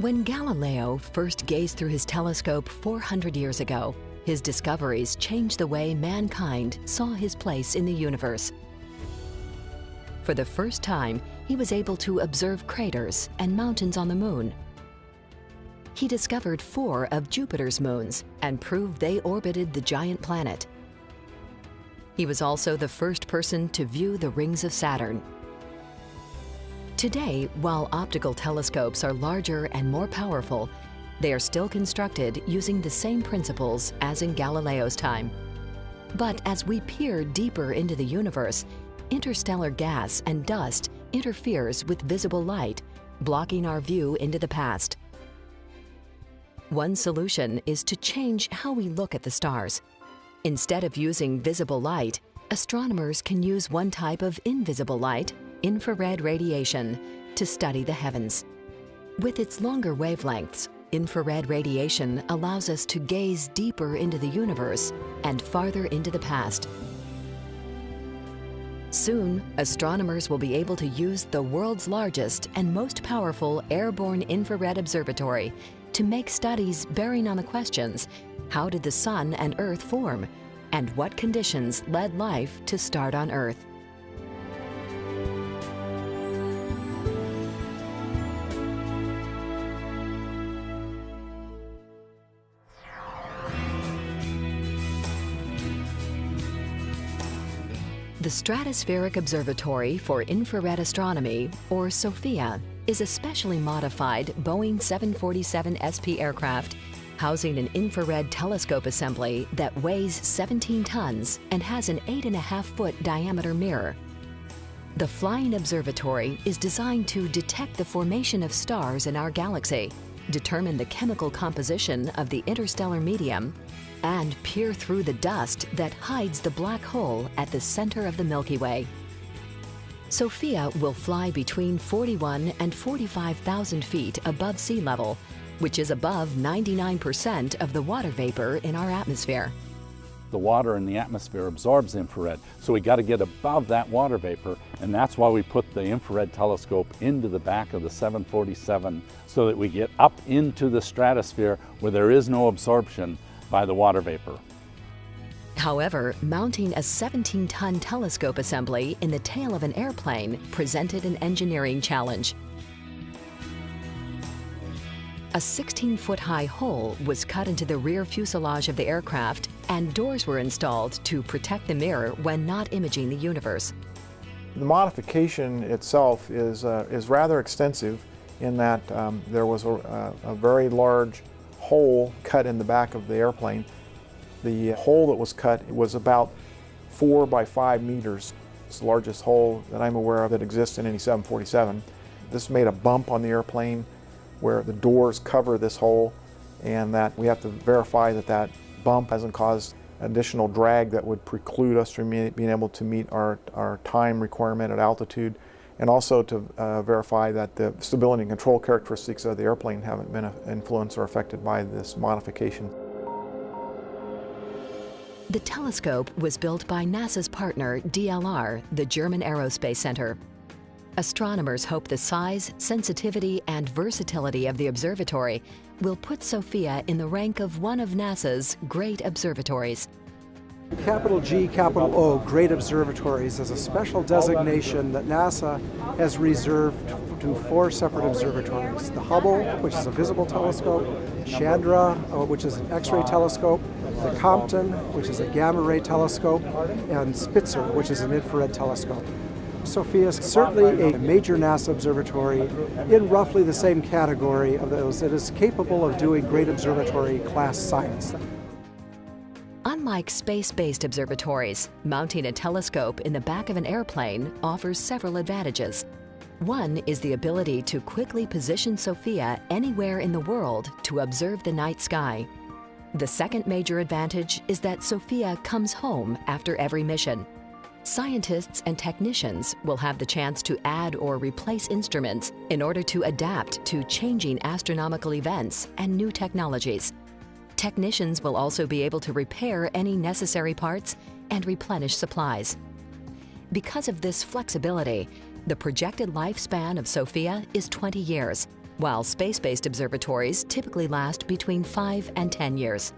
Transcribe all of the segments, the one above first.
When Galileo first gazed through his telescope 400 years ago, his discoveries changed the way mankind saw his place in the universe. For the first time, he was able to observe craters and mountains on the moon. He discovered 4 of Jupiter's moons and proved they orbited the giant planet. He was also the first person to view the rings of Saturn. Today, while optical telescopes are larger and more powerful, they are still constructed using the same principles as in Galileo's time. But as we peer deeper into the universe, interstellar gas and dust interferes with visible light, blocking our view into the past. One solution is to change how we look at the stars. Instead of using visible light, astronomers can use one type of invisible light, infrared radiation, to study the heavens. With its longer wavelengths, infrared radiation allows us to gaze deeper into the universe and farther into the past. Soon, astronomers will be able to use the world's largest and most powerful airborne infrared observatory to make studies bearing on the questions: how did the Sun and Earth form? And what conditions led life to start on Earth? The Stratospheric Observatory for Infrared Astronomy, or SOFIA, is a specially modified Boeing 747 SP aircraft housing an infrared telescope assembly that weighs 17 tons and has an 8.5-foot diameter mirror. The flying observatory is designed to detect the formation of stars in our galaxy, determine the chemical composition of the interstellar medium, and peer through the dust that hides the black hole at the center of the Milky Way. SOFIA will fly between 41 and 45,000 feet above sea level, which is above 99% of the water vapor in our atmosphere. The water in the atmosphere absorbs infrared, so we got to get above that water vapor, and that's why we put the infrared telescope into the back of the 747 so that we get up into the stratosphere where there is no absorption by the water vapor. However, mounting a 17-ton telescope assembly in the tail of an airplane presented an engineering challenge. A 16-foot-high hole was cut into the rear fuselage of the aircraft, and doors were installed to protect the mirror when not imaging the universe. The modification itself is rather extensive in that there was a very large hole cut in the back of the airplane. The hole that was cut was about 4 by 5 meters. It's the largest hole that I'm aware of that exists in any 747. This made a bump on the airplane where the doors cover this hole, and that we have to verify that that bump hasn't caused additional drag that would preclude us from being able to meet our time requirement at altitude, and also to verify that the stability and control characteristics of the airplane haven't been influenced or affected by this modification. The telescope was built by NASA's partner, DLR, the German Aerospace Center. Astronomers hope the size, sensitivity, and versatility of the observatory will put SOFIA in the rank of one of NASA's great observatories. Capital G, capital O, Great Observatories, is a special designation that NASA has reserved to 4 separate observatories. The Hubble, which is a visible telescope, Chandra, which is an X-ray telescope, the Compton, which is a gamma-ray telescope, and Spitzer, which is an infrared telescope. SOFIA is certainly a major NASA observatory in roughly the same category of those. It is capable of doing great observatory class science. Unlike space-based observatories, mounting a telescope in the back of an airplane offers several advantages. One is the ability to quickly position SOFIA anywhere in the world to observe the night sky. The second major advantage is that SOFIA comes home after every mission. Scientists and technicians will have the chance to add or replace instruments in order to adapt to changing astronomical events and new technologies. Technicians will also be able to repair any necessary parts and replenish supplies. Because of this flexibility, the projected lifespan of SOFIA is 20 years, while space-based observatories typically last between 5 and 10 years.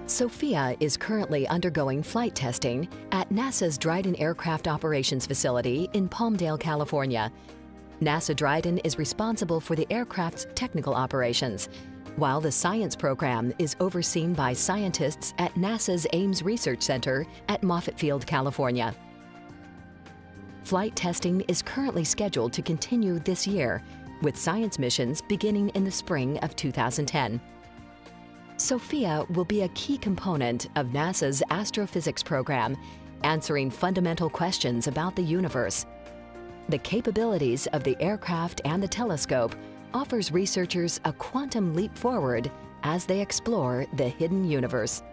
SOFIA is currently undergoing flight testing at NASA's Dryden Aircraft Operations Facility in Palmdale, California. NASA Dryden is responsible for the aircraft's technical operations, while the science program is overseen by scientists at NASA's Ames Research Center at Moffett Field, California. Flight testing is currently scheduled to continue this year, with science missions beginning in the spring of 2010. SOFIA will be a key component of NASA's astrophysics program, answering fundamental questions about the universe. The capabilities of the aircraft and the telescope offers researchers a quantum leap forward as they explore the hidden universe.